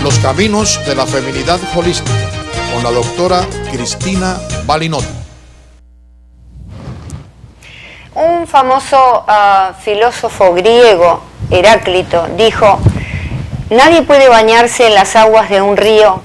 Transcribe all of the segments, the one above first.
los caminos de la feminidad holística, con la doctora Cristina Balinotti. Un famoso filósofo griego, Heráclito, dijo: nadie puede bañarse en las aguas de un río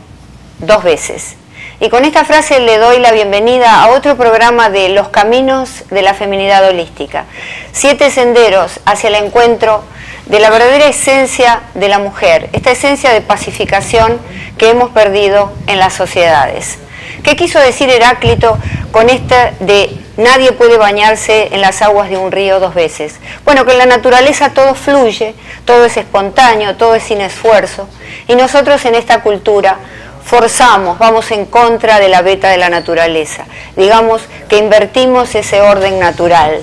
dos veces. Y con esta frase le doy la bienvenida a otro programa de Los Caminos de la Feminidad Holística. 7 senderos hacia el encuentro de la verdadera esencia de la mujer, esta esencia de pacificación que hemos perdido en las sociedades. ¿Qué quiso decir Heráclito con esta de nadie puede bañarse en las aguas de un río dos veces? Bueno, que en la naturaleza todo fluye, todo es espontáneo, todo es sin esfuerzo, y nosotros en esta cultura forzamos, vamos en contra de la beta de la naturaleza, digamos que invertimos ese orden natural.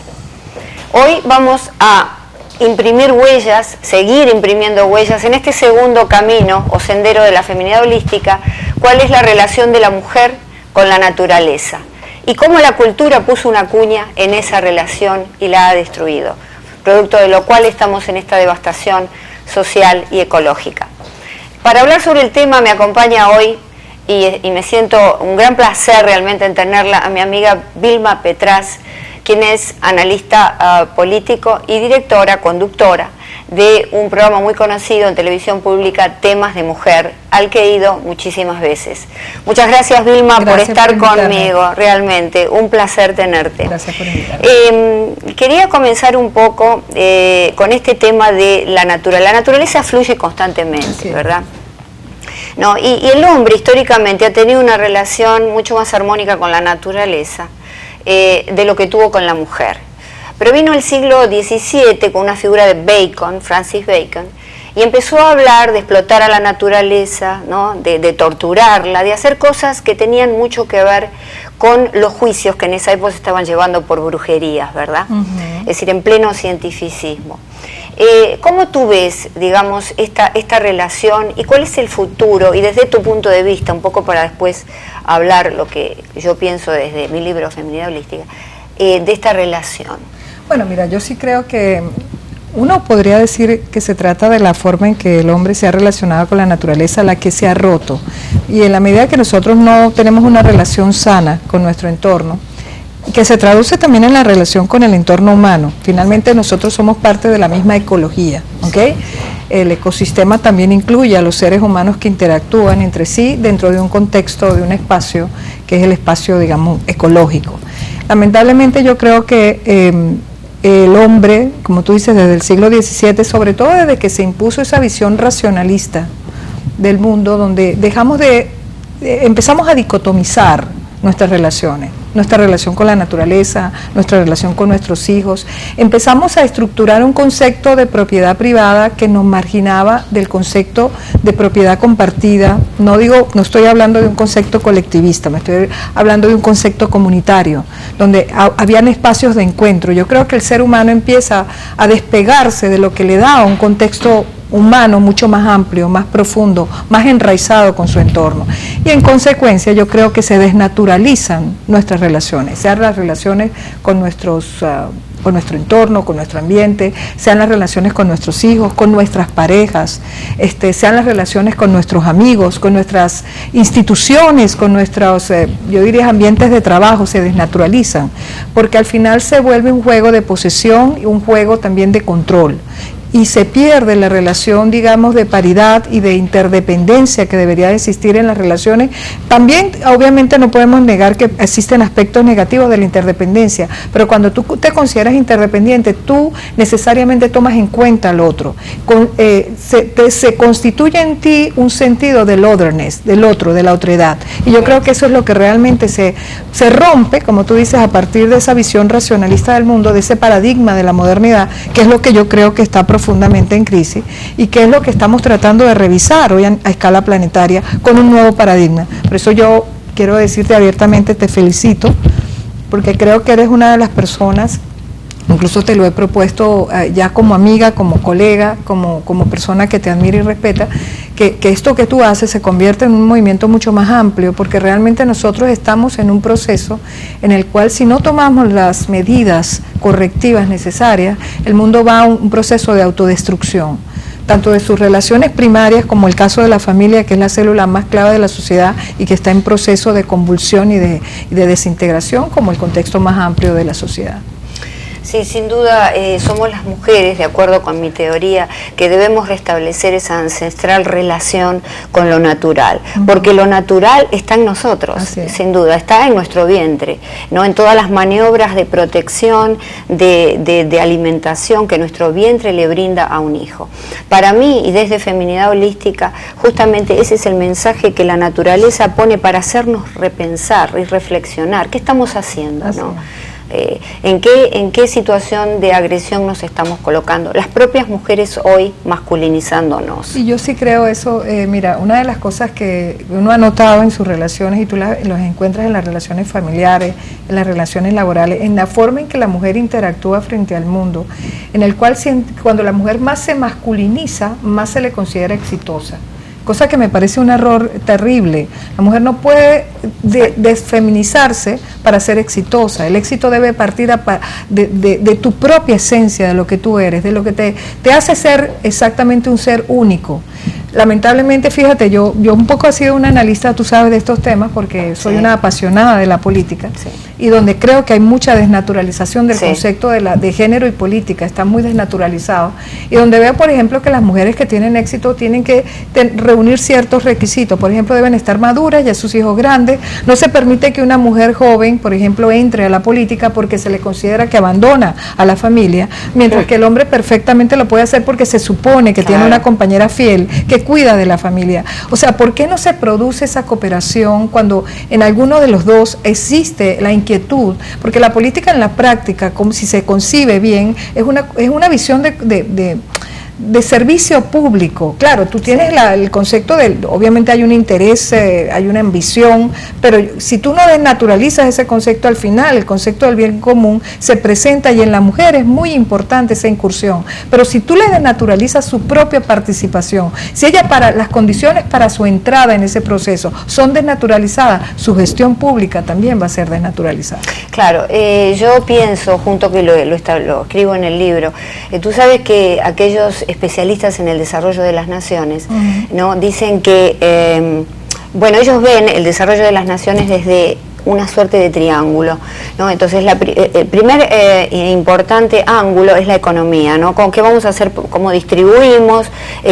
Hoy vamos a imprimir huellas, seguir imprimiendo huellas en este segundo camino o sendero de la feminidad holística. ¿Cuál es la relación de la mujer con la naturaleza? Y cómo la cultura puso una cuña en esa relación y la ha destruido, producto de lo cual estamos en esta devastación social y ecológica. Para hablar sobre el tema me acompaña hoy, y me siento un gran placer realmente en tenerla, a mi amiga Vilma Petraz, quien es analista político y directora, conductora de un programa muy conocido en televisión pública, Temas de Mujer, al que he ido muchísimas veces. Muchas gracias, Vilma, por estar conmigo, realmente, un placer tenerte. Gracias por invitarme. Quería comenzar un poco con este tema de la naturaleza. La naturaleza fluye constantemente, sí, ¿verdad? No, y el hombre históricamente ha tenido una relación mucho más armónica con la naturaleza de lo que tuvo con la mujer. Pero vino el siglo XVII con una figura de Bacon, Francis Bacon, y empezó a hablar de explotar a la naturaleza, ¿no? de torturarla, de hacer cosas que tenían mucho que ver con los juicios que en esa época se estaban llevando por brujerías, ¿verdad? Es decir, en pleno cientificismo. ¿Cómo tú ves, digamos, esta relación y cuál es el futuro? Y desde tu punto de vista, un poco para después hablar lo que yo pienso desde mi libro Feminidad Holística, de esta relación. Bueno, mira, yo sí creo que uno podría decir que se trata de la forma en que el hombre se ha relacionado con la naturaleza, la que se ha roto. Y en la medida que nosotros no tenemos una relación sana con nuestro entorno, que se traduce también en la relación con el entorno humano. Finalmente nosotros somos parte de la misma ecología, ¿ok? El ecosistema también incluye a los seres humanos que interactúan entre sí dentro de un contexto, de un espacio, que es el espacio, digamos, ecológico. Lamentablemente yo creo que el hombre, como tú dices, desde el siglo XVII, sobre todo desde que se impuso esa visión racionalista del mundo, donde empezamos a dicotomizar nuestras relaciones, nuestra relación con la naturaleza, nuestra relación con nuestros hijos. Empezamos a estructurar un concepto de propiedad privada que nos marginaba del concepto de propiedad compartida. No estoy hablando de un concepto colectivista, me estoy hablando de un concepto comunitario, donde habían espacios de encuentro. Yo creo que el ser humano empieza a despegarse de lo que le da un contexto humano mucho más amplio, más profundo, más enraizado con su entorno. Y en consecuencia yo creo que se desnaturalizan nuestras relaciones, sean las relaciones con nuestro entorno, con nuestro ambiente, sean las relaciones con nuestros hijos, con nuestras parejas, sean las relaciones con nuestros amigos, con nuestras instituciones, con nuestros, yo diría, ambientes de trabajo, se desnaturalizan, porque al final se vuelve un juego de posesión y un juego también de control. Y se pierde la relación, digamos, de paridad y de interdependencia que debería existir en las relaciones. También, obviamente, no podemos negar que existen aspectos negativos de la interdependencia, pero cuando tú te consideras interdependiente, tú necesariamente tomas en cuenta al otro. Se constituye en ti un sentido del otherness, del otro, de la otredad. Y yo creo que eso es lo que realmente se rompe, como tú dices, a partir de esa visión racionalista del mundo, de ese paradigma de la modernidad, que es lo que yo creo que está profundamente en crisis y que es lo que estamos tratando de revisar hoy a escala planetaria con un nuevo paradigma. Por eso yo quiero decirte abiertamente, te felicito, porque creo que eres una de las personas, incluso te lo he propuesto ya como amiga, como colega, como persona que te admira y respeta, que esto que tú haces se convierte en un movimiento mucho más amplio, porque realmente nosotros estamos en un proceso en el cual si no tomamos las medidas correctivas necesarias, el mundo va a un proceso de autodestrucción. tanto de sus relaciones primarias como el caso de la familia, que es la célula más clave de la sociedad y que está en proceso de convulsión y de desintegración, como el contexto más amplio de la sociedad. Sí, sin duda somos las mujeres, de acuerdo con mi teoría, que debemos restablecer esa ancestral relación con lo natural, porque lo natural está en nosotros, sin duda, está en nuestro vientre, ¿no? En todas las maniobras de protección, de alimentación que nuestro vientre le brinda a un hijo. Para mí, y desde Feminidad Holística, justamente ese es el mensaje que la naturaleza pone para hacernos repensar y reflexionar. ¿Qué estamos haciendo, no? ¿En qué situación de agresión nos estamos colocando? Las propias mujeres hoy masculinizándonos. Y yo sí creo eso. Mira, una de las cosas que uno ha notado en sus relaciones, y tú los encuentras en las relaciones familiares, en las relaciones laborales, en la forma en que la mujer interactúa frente al mundo, en el cual cuando la mujer más se masculiniza, más se le considera exitosa. Cosa que me parece un error terrible. La mujer no puede desfeminizarse para ser exitosa. El éxito debe partir de tu propia esencia, de lo que tú eres, de lo que te hace ser exactamente un ser único. Lamentablemente, fíjate, yo un poco he sido una analista, tú sabes, de estos temas, porque soy una apasionada de la política, y donde creo que hay mucha desnaturalización del concepto de género y política, está muy desnaturalizado, y donde veo, por ejemplo, que las mujeres que tienen éxito tienen que reunir ciertos requisitos. Por ejemplo, deben estar maduras, ya sus hijos grandes. No se permite que una mujer joven, por ejemplo, entre a la política porque se le considera que abandona a la familia, mientras que el hombre perfectamente lo puede hacer porque se supone que tiene una compañera fiel, que cuida de la familia. O sea, ¿por qué no se produce esa cooperación cuando en alguno de los dos existe la inquietud? Porque la política en la práctica, como si se concibe bien, es una visión de servicio público. Claro, tú tienes el concepto obviamente hay un interés, hay una ambición, pero si tú no desnaturalizas ese concepto, al final el concepto del bien común se presenta, y en la mujer es muy importante esa incursión. Pero si tú le desnaturalizas su propia participación, si ella las condiciones para su entrada en ese proceso son desnaturalizadas, su gestión pública también va a ser desnaturalizada. Claro, yo pienso, junto que lo escribo en el libro, tú sabes que aquellos especialistas en el desarrollo de las naciones, ¿no? Dicen que, bueno, ellos ven el desarrollo de las naciones desde una suerte de triángulo, ¿no? Entonces el primer importante ángulo es la economía, ¿no? Con qué vamos a hacer, cómo distribuimos,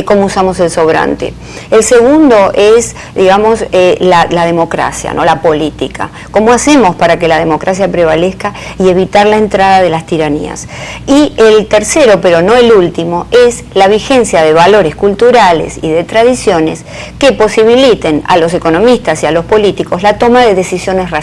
cómo usamos el sobrante. El segundo es, digamos, la democracia, ¿no? La política. ¿Cómo hacemos para que la democracia prevalezca y evitar la entrada de las tiranías? Y el tercero, pero no el último, es la vigencia de valores culturales y de tradiciones que posibiliten a los economistas y a los políticos la toma de decisiones racionales.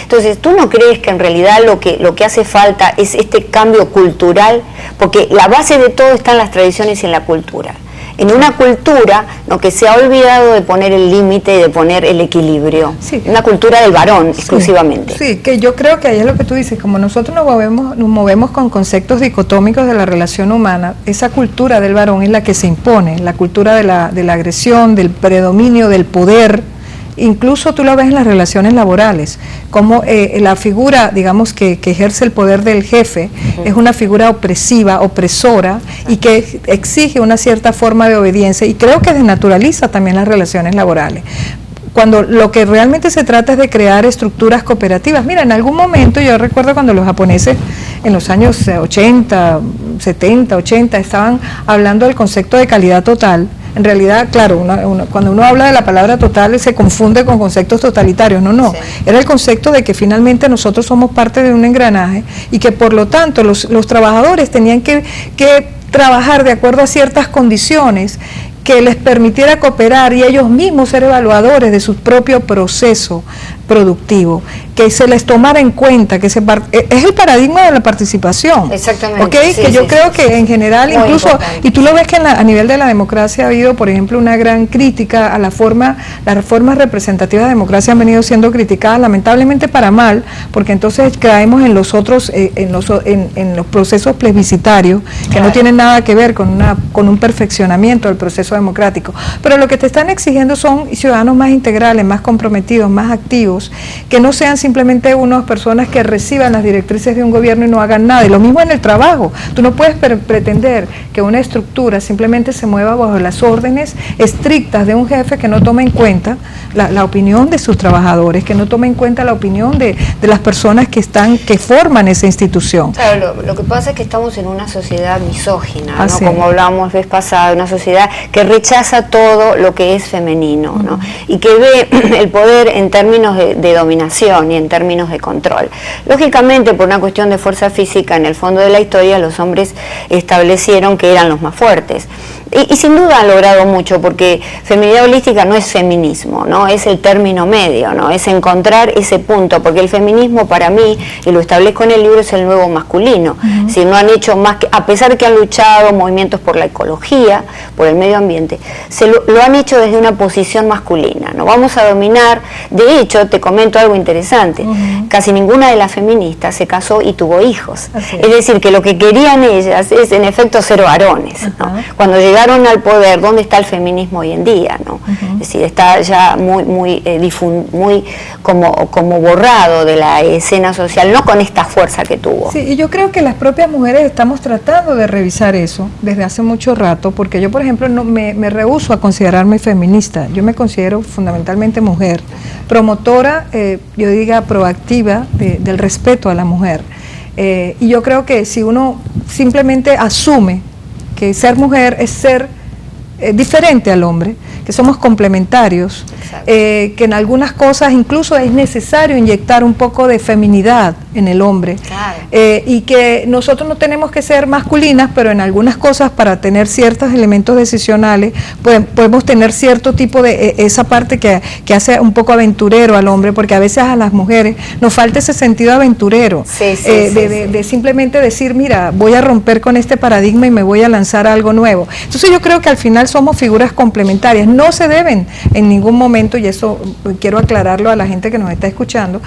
Entonces, ¿tú no crees que en realidad lo que hace falta es este cambio cultural? Porque la base de todo está en las tradiciones y en la cultura. En una cultura, ¿no?, que se ha olvidado de poner el límite y de poner el equilibrio. Una cultura del varón exclusivamente. Sí, que yo creo que ahí es lo que tú dices, como nosotros nos movemos con conceptos dicotómicos de la relación humana, esa cultura del varón es la que se impone, la cultura de la agresión, del predominio, del poder. Incluso tú lo ves en las relaciones laborales, como la figura, digamos, que ejerce el poder del jefe, es una figura opresiva, opresora, y que exige una cierta forma de obediencia, y creo que desnaturaliza también las relaciones laborales. Cuando lo que realmente se trata es de crear estructuras cooperativas. Mira, en algún momento yo recuerdo cuando los japoneses en los años 80, 70, 80 estaban hablando del concepto de calidad total. En realidad, claro, cuando uno habla de la palabra total se confunde con conceptos totalitarios. No, era el concepto de que finalmente nosotros somos parte de un engranaje y que por lo tanto los trabajadores tenían que trabajar de acuerdo a ciertas condiciones que les permitiera cooperar y ellos mismos ser evaluadores de su propio proceso productivo, que se les tomara en cuenta, es el paradigma de la participación. Exactamente. ¿Okay? Sí, que yo creo sí, que en general, muy incluso, importante. y tú lo ves que a nivel de la democracia ha habido, por ejemplo, una gran crítica a las formas representativas de democracia han venido siendo criticadas, lamentablemente para mal, porque entonces caemos en los otros, en los procesos plebiscitarios, que no tienen nada que ver con un perfeccionamiento del proceso democrático. Pero lo que te están exigiendo son ciudadanos más integrales, más comprometidos, más activos, que no sean simplemente unas personas que reciban las directrices de un gobierno y no hagan nada. Y lo mismo en el trabajo. Tú no puedes pretender que una estructura simplemente se mueva bajo las órdenes estrictas de un jefe que no toma en cuenta la opinión de sus trabajadores, que no toma en cuenta la opinión de las personas que forman esa institución. Claro, lo que pasa es que estamos en una sociedad misógina, ¿no? Como hablábamos vez pasada, una sociedad que rechaza todo lo que es femenino, ¿no? Y que ve el poder en términos de dominación y en términos de control. Lógicamente, por una cuestión de fuerza física, en el fondo de la historia, los hombres establecieron que eran los más fuertes. Y sin duda han logrado mucho, porque feminidad holística no es feminismo, ¿no? Es el término medio, ¿no? Es encontrar ese punto, porque el feminismo para mí, y lo establezco en el libro, es el nuevo masculino. Si no han hecho más que, a pesar que han luchado movimientos por la ecología, por el medio ambiente, lo han hecho desde una posición masculina, ¿no? Vamos a dominar. De hecho, te comento algo interesante, casi ninguna de las feministas se casó y tuvo hijos. Es decir, que lo que querían ellas es en efecto ser varones, ¿no? Cuando llegaron al poder, ¿dónde está el feminismo hoy en día, no? Es decir, está ya muy como borrado de la escena social, no con esta fuerza que tuvo. Sí, y yo creo que las propias mujeres estamos tratando de revisar eso desde hace mucho rato, porque yo, por ejemplo, no me rehúso a considerarme feminista. Yo me considero fundamentalmente mujer, promotora, yo diga proactiva del respeto a la mujer. Y yo creo que si uno simplemente asume que ser mujer es ser diferente al hombre, que somos complementarios, que en algunas cosas incluso es necesario inyectar un poco de feminidad en el hombre, y que nosotros no tenemos que ser masculinas, pero en algunas cosas para tener ciertos elementos decisionales podemos tener cierto tipo de esa parte que hace un poco aventurero al hombre, porque a veces a las mujeres nos falta ese sentido aventurero, de simplemente decir, mira, voy a romper con este paradigma y me voy a lanzar a algo nuevo. Entonces yo creo que al final somos figuras complementarias, no se deben en ningún momento, y eso quiero aclararlo a la gente que nos está escuchando,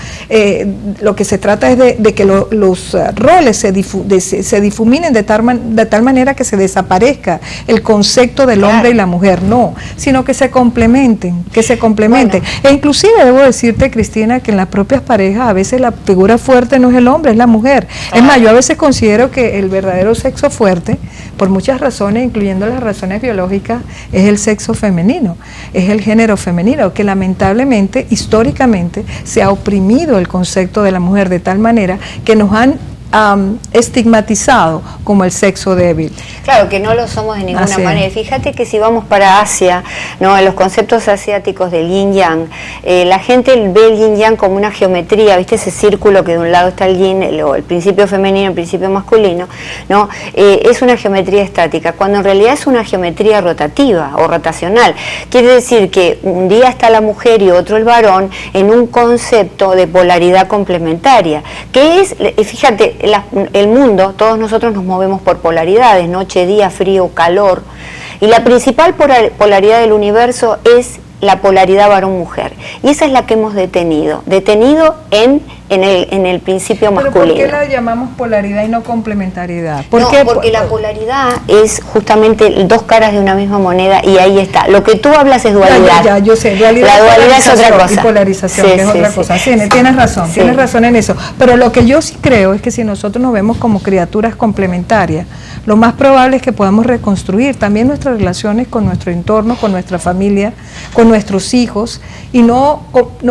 lo que se trata es de que los roles se difuminen de tal manera que se desaparezca el concepto del hombre y la mujer, no, sino que se complementen, Bueno. E inclusive debo decirte, Cristina, que en las propias parejas a veces la figura fuerte no es el hombre, es la mujer. Es más, yo a veces considero que el verdadero sexo fuerte, por muchas razones, incluyendo las razones biológicas, es el sexo femenino, es el género femenino, que lamentablemente, históricamente, se ha oprimido el concepto de la mujer de tal manera que nos han estigmatizado como el sexo débil. Claro, que no lo somos de ninguna manera. Fíjate que si vamos para Asia, ¿no?, en los conceptos asiáticos del yin-yang, la gente ve el yin-yang como una geometría, ¿viste? Ese círculo que de un lado está el yin, el principio femenino, el principio masculino, ¿no? Es una geometría estática, cuando en realidad es una geometría rotativa o rotacional. Quiere decir que un día está la mujer y otro el varón en un concepto de polaridad complementaria, que es, fíjate, el mundo, todos nosotros nos movemos por polaridades, noche, día, frío, calor, y la principal polaridad del universo es la polaridad varón-mujer, y esa es la que hemos detenido en el principio masculino. ¿Pero por qué la llamamos polaridad y no complementariedad? Porque la polaridad es justamente dos caras de una misma moneda, y ahí está. Lo que tú hablas es dualidad. Ya, yo sé, dualidad, la dualidad es otra cosa. Y polarización, que es otra cosa. Sí, tienes razón, tienes razón en eso. Pero lo que yo sí creo es que si nosotros nos vemos como criaturas complementarias, lo más probable es que podamos reconstruir también nuestras relaciones con nuestro entorno, con nuestra familia, con nuestros hijos, y no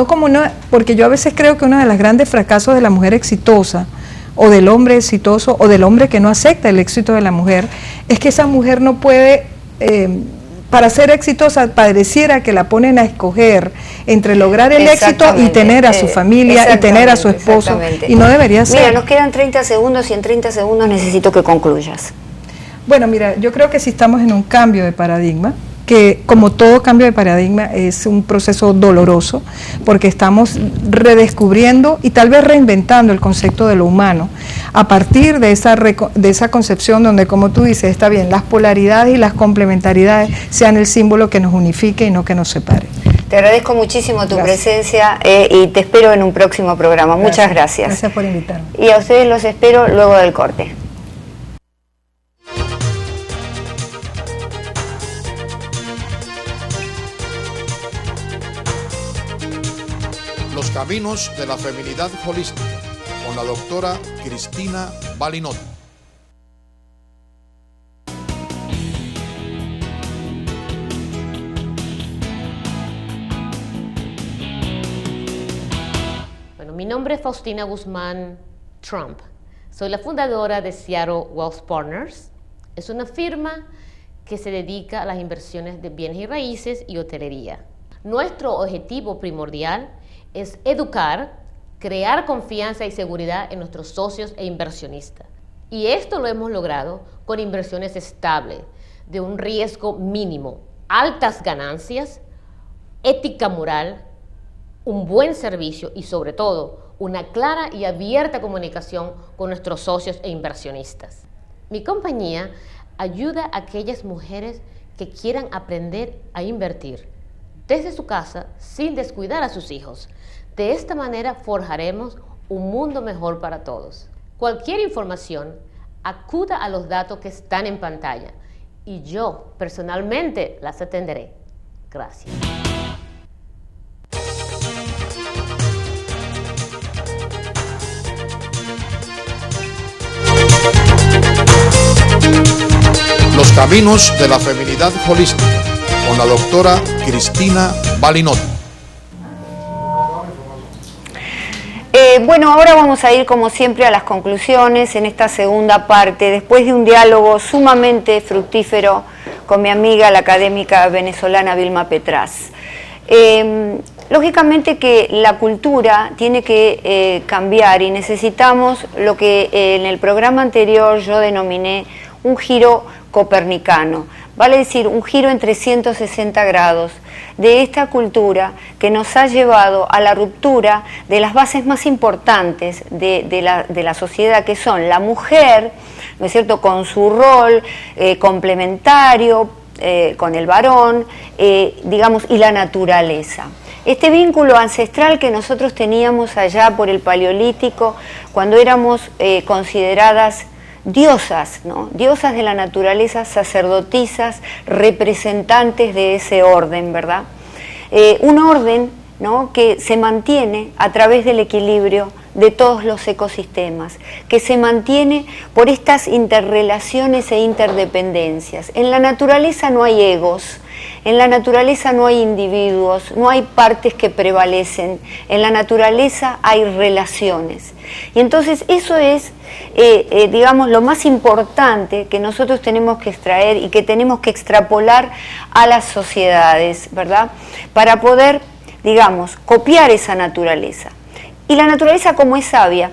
como una, porque yo a veces creo que uno de los grandes fracasos de la mujer exitosa, o del hombre exitoso, o del hombre que no acepta el éxito de la mujer, es que esa mujer no puede, para ser exitosa, pareciera que la ponen a escoger entre lograr el éxito y tener a su familia y tener a su esposo, y no debería ser. Mira, nos quedan 30 segundos y en 30 segundos necesito que concluyas. Bueno, mira, yo creo que si estamos en un cambio de paradigma, que como todo cambio de paradigma es un proceso doloroso, porque estamos redescubriendo y tal vez reinventando el concepto de lo humano, a partir de esa concepción donde, como tú dices, está bien, las polaridades y las complementariedades sean el símbolo que nos unifique y no que nos separe. Te agradezco muchísimo tu presencia y te espero en un próximo programa. Muchas gracias. Gracias por invitarme. Y a ustedes los espero luego del corte. caminos de la feminidad holística con la doctora Cristina Balinot. Bueno, mi nombre es Faustina Guzmán Trump. Soy la fundadora de Seattle Wealth Partners. Es una firma que se dedica a las inversiones de bienes y raíces y hotelería. Nuestro objetivo primordial es educar, crear confianza y seguridad en nuestros socios e inversionistas. Y esto lo hemos logrado con inversiones estables, de un riesgo mínimo, altas ganancias, ética moral, un buen servicio y sobre todo una clara y abierta comunicación con nuestros socios e inversionistas. Mi compañía ayuda a aquellas mujeres que quieran aprender a invertir desde su casa sin descuidar a sus hijos. De esta manera forjaremos un mundo mejor para todos. Cualquier información, acuda a los datos que están en pantalla y yo personalmente las atenderé. Gracias. Los caminos de la feminidad holística con la doctora Cristina Balinot. Bueno, ahora vamos a ir como siempre a las conclusiones en esta segunda parte, después de un diálogo sumamente fructífero con mi amiga, la académica venezolana Vilma Petraz. Lógicamente que la cultura tiene que cambiar y necesitamos lo que en el programa anterior yo denominé un giro copernicano, vale decir un giro en 360 grados de esta cultura que nos ha llevado a la ruptura de las bases más importantes de la sociedad, que son la mujer, ¿no es cierto?, con su rol complementario, con el varón, digamos, y la naturaleza. Este vínculo ancestral que nosotros teníamos allá por el Paleolítico, cuando éramos consideradas diosas, ¿no?, diosas de la naturaleza, sacerdotisas, representantes de ese orden, ¿verdad? Un orden, ¿no?, que se mantiene a través del equilibrio de todos los ecosistemas, que se mantiene por estas interrelaciones e interdependencias. En la naturaleza no hay egos, en la naturaleza no hay individuos, no hay partes que prevalecen, en la naturaleza hay relaciones. Y entonces eso es, digamos, lo más importante que nosotros tenemos que extraer y que tenemos que extrapolar a las sociedades, ¿verdad?, para poder, digamos, copiar esa naturaleza. Y la naturaleza, como es sabia,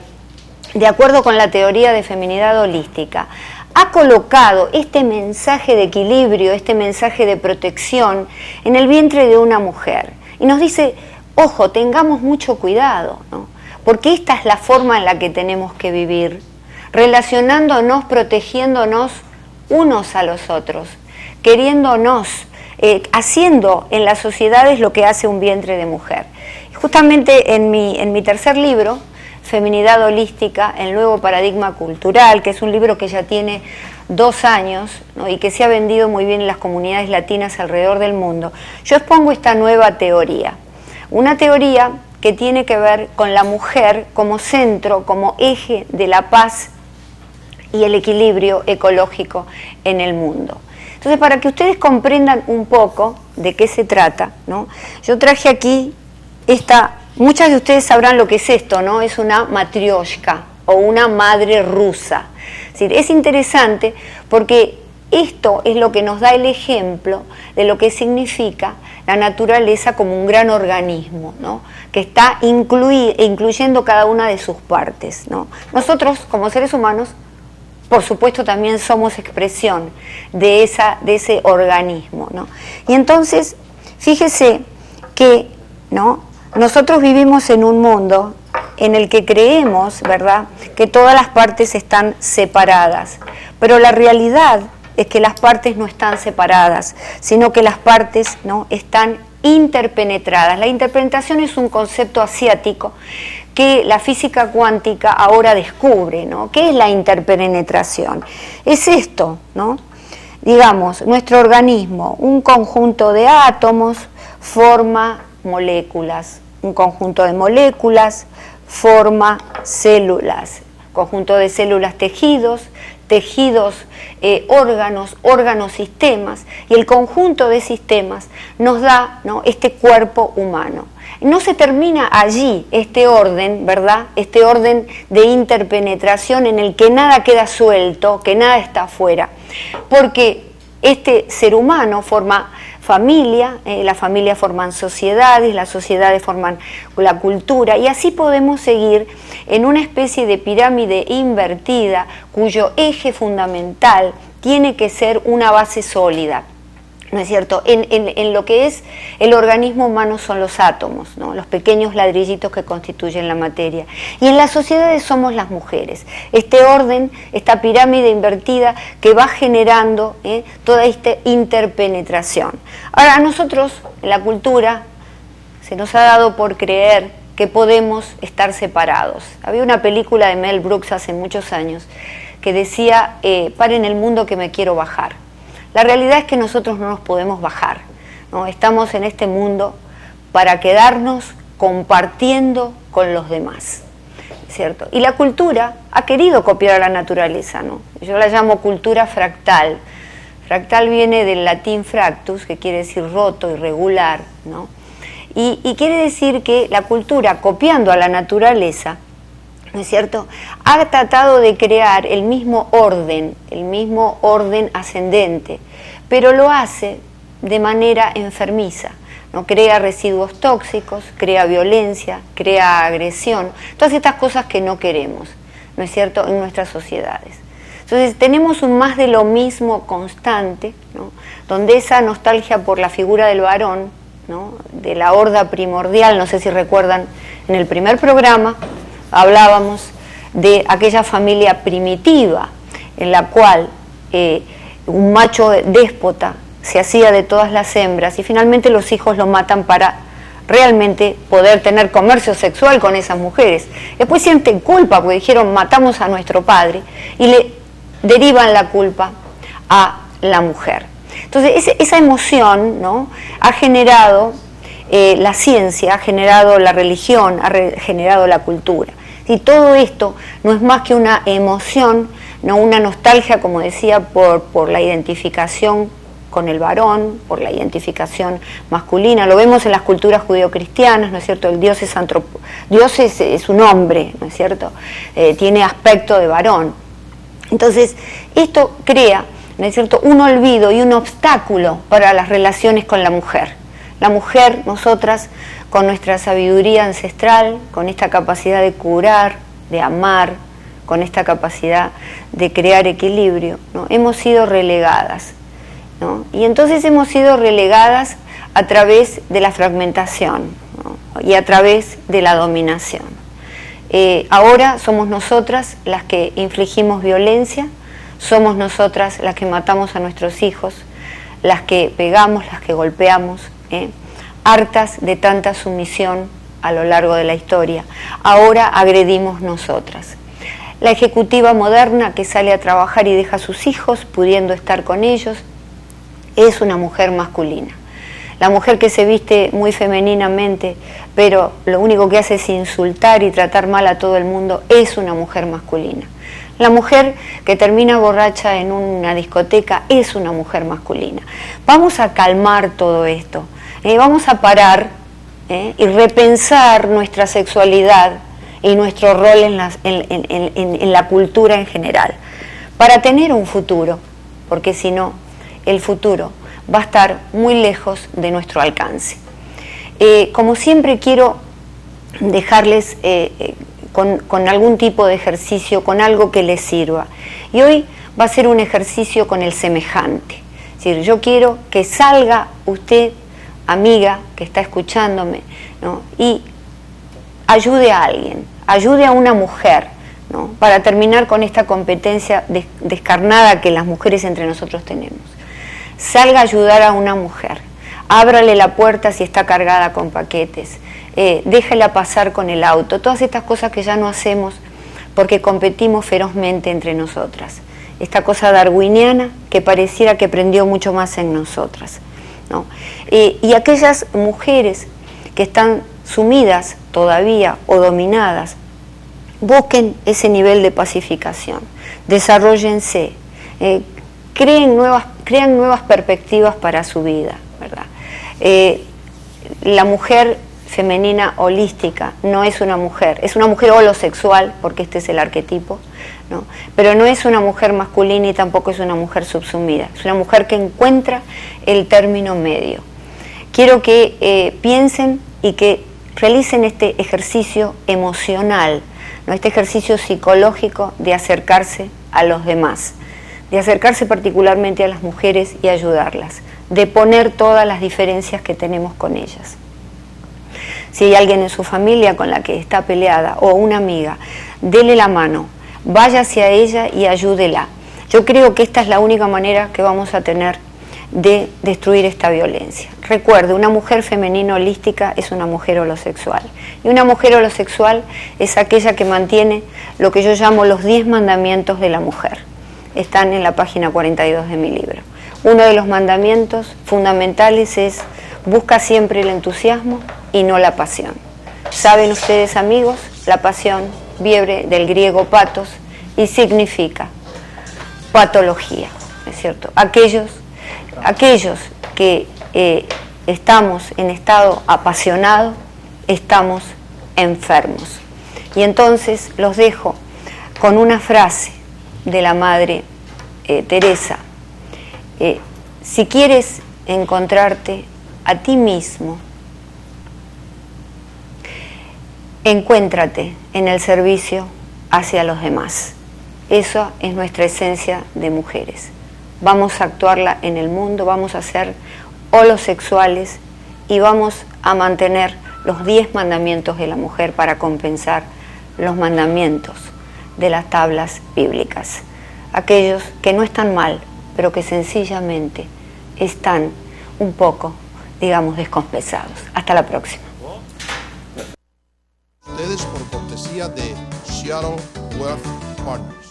de acuerdo con la teoría de feminidad holística, ha colocado este mensaje de equilibrio, este mensaje de protección en el vientre de una mujer. Y nos dice, ojo, tengamos mucho cuidado, ¿no?, porque esta es la forma en la que tenemos que vivir, relacionándonos, protegiéndonos unos a los otros, queriéndonos, haciendo en las sociedades lo que hace un vientre de mujer. Justamente en mi tercer libro, Feminidad Holística, el nuevo paradigma cultural, que es un libro que ya tiene 2 años, ¿no?, y que se ha vendido muy bien en las comunidades latinas alrededor del mundo, yo expongo esta nueva teoría. Una teoría que tiene que ver con la mujer como centro, como eje de la paz y el equilibrio ecológico en el mundo. Entonces, para que ustedes comprendan un poco de qué se trata, ¿no?, yo traje aquí muchas de ustedes sabrán lo que es esto, ¿no? Es una matrioshka o una madre rusa. Es decir, es interesante porque esto es lo que nos da el ejemplo de lo que significa la naturaleza como un gran organismo, ¿no?, que está incluyendo cada una de sus partes, ¿no? Nosotros, como seres humanos, por supuesto, también somos expresión de ese organismo, ¿no? Y entonces, fíjese que, ¿no?, nosotros vivimos en un mundo en el que creemos, ¿verdad?, que todas las partes están separadas, pero la realidad es que las partes no están separadas, sino que las partes, ¿no?, están interpenetradas. La interpenetración es un concepto asiático que la física cuántica ahora descubre, ¿no? ¿Qué es la interpenetración? Es esto, ¿no? Digamos, nuestro organismo, un conjunto de átomos, forma moléculas, un conjunto de moléculas, forma células, conjunto de células tejidos, órganos, sistemas, y el conjunto de sistemas nos da, ¿no?, este cuerpo humano. No se termina allí este orden, ¿verdad? Este orden de interpenetración en el que nada queda suelto, que nada está afuera, porque este ser humano forma familia, las familias forman sociedades, las sociedades forman la cultura, y así podemos seguir en una especie de pirámide invertida cuyo eje fundamental tiene que ser una base sólida, ¿no es cierto? En lo que es el organismo humano son los átomos, ¿no?, los pequeños ladrillitos que constituyen la materia. Y en las sociedades somos las mujeres. Este orden, esta pirámide invertida que va generando toda esta interpenetración. Ahora, a nosotros, en la cultura, se nos ha dado por creer que podemos estar separados. Había una película de Mel Brooks hace muchos años que decía, paren el mundo que me quiero bajar. La realidad es que nosotros no nos podemos bajar, ¿no? Estamos en este mundo para quedarnos compartiendo con los demás, ¿cierto? Y la cultura ha querido copiar a la naturaleza, ¿no? Yo la llamo cultura fractal. Fractal viene del latín fractus, que quiere decir roto, irregular, ¿no? Y quiere decir que la cultura, copiando a la naturaleza, ¿no es cierto?, ha tratado de crear el mismo orden ascendente, pero lo hace de manera enfermiza, ¿no? Crea residuos tóxicos, crea violencia, crea agresión, todas estas cosas que no queremos, ¿no es cierto?, en nuestras sociedades. Entonces tenemos un más de lo mismo constante, ¿no?, donde esa nostalgia por la figura del varón, ¿no?, de la horda primordial, no sé si recuerdan, en el primer programa hablábamos de aquella familia primitiva en la cual un macho déspota se hacía de todas las hembras y finalmente los hijos lo matan para realmente poder tener comercio sexual con esas mujeres. Después sienten culpa porque dijeron matamos a nuestro padre y le derivan la culpa a la mujer. Entonces esa emoción, ¿no?, ha generado la ciencia, ha generado la religión, ha generado la cultura. Y todo esto no es más que una emoción, no una nostalgia, como decía, por la identificación con el varón, por la identificación masculina. Lo vemos en las culturas judeocristianas, ¿no es cierto? El Dios es un hombre, ¿no es cierto? Tiene aspecto de varón. Entonces, esto crea, ¿no es cierto?, un olvido y un obstáculo para las relaciones con la mujer. La mujer, nosotras, con nuestra sabiduría ancestral, con esta capacidad de curar, de amar, con esta capacidad de crear equilibrio, ¿no?, hemos sido relegadas, ¿no? Y entonces hemos sido relegadas a través de la fragmentación, ¿no?, y a través de la dominación. Ahora somos nosotras las que infligimos violencia, somos nosotras las que matamos a nuestros hijos, las que pegamos, las que golpeamos, hartas de tanta sumisión a lo largo de la historia. Ahora agredimos nosotras. La ejecutiva moderna que sale a trabajar y deja a sus hijos pudiendo estar con ellos es una mujer masculina. La mujer que se viste muy femeninamente, pero lo único que hace es insultar y tratar mal a todo el mundo, es una mujer masculina. La mujer que termina borracha en una discoteca es una mujer masculina. Vamos a calmar todo esto. Vamos a parar y repensar nuestra sexualidad y nuestro rol en la cultura en general, para tener un futuro, porque si no, el futuro va a estar muy lejos de nuestro alcance. Como siempre quiero dejarles con algún tipo de ejercicio, con algo que les sirva. Y hoy va a ser un ejercicio con el semejante. Es decir, yo quiero que salga usted, amiga que está escuchándome, ¿no?, y ayude a alguien, ayude a una mujer, ¿no?, para terminar con esta competencia descarnada que las mujeres entre nosotros tenemos. Salga a ayudar a una mujer, ábrale la puerta si está cargada con paquetes, déjela pasar con el auto, todas estas cosas que ya no hacemos porque competimos ferozmente entre nosotras. Esta cosa darwiniana que pareciera que prendió mucho más en nosotras, ¿no? Y aquellas mujeres que están sumidas todavía o dominadas, busquen ese nivel de pacificación, desarróllense, crean nuevas perspectivas para su vida, ¿verdad? La mujer femenina holística no es una mujer holosexual, porque este es el arquetipo, ¿no? Pero no es una mujer masculina y tampoco es una mujer subsumida, es una mujer que encuentra el término medio. Quiero que piensen y que realicen este ejercicio emocional, ¿no? Este ejercicio psicológico de acercarse a los demás, de acercarse particularmente a las mujeres y ayudarlas, de poner todas las diferencias que tenemos con ellas. Si hay alguien en su familia con la que está peleada o una amiga, dele la mano, vaya hacia ella y ayúdela. Yo creo que esta es la única manera que vamos a tener de destruir esta violencia. Recuerde, una mujer femenina holística es una mujer holosexual. Y una mujer holosexual es aquella que mantiene lo que yo llamo los 10 mandamientos de la mujer. Están en la página 42 de mi libro. Uno de los mandamientos fundamentales es: busca siempre el entusiasmo y no la pasión. ¿Saben ustedes, amigos? La pasión viene del griego patos y significa patología, ¿no es cierto? Aquellos que estamos en estado apasionado, estamos enfermos. Y entonces los dejo con una frase de la Madre Teresa. Si quieres encontrarte a ti mismo, encuéntrate en el servicio hacia los demás. Esa es nuestra esencia de mujeres. Vamos a actuarla en el mundo, vamos a ser holosexuales y vamos a mantener los 10 mandamientos de la mujer para compensar los mandamientos de las tablas bíblicas. Aquellos que no están mal, pero que sencillamente están un poco, digamos, descompensados. Hasta la próxima. Ustedes por cortesía de Seattle Wealth Partners.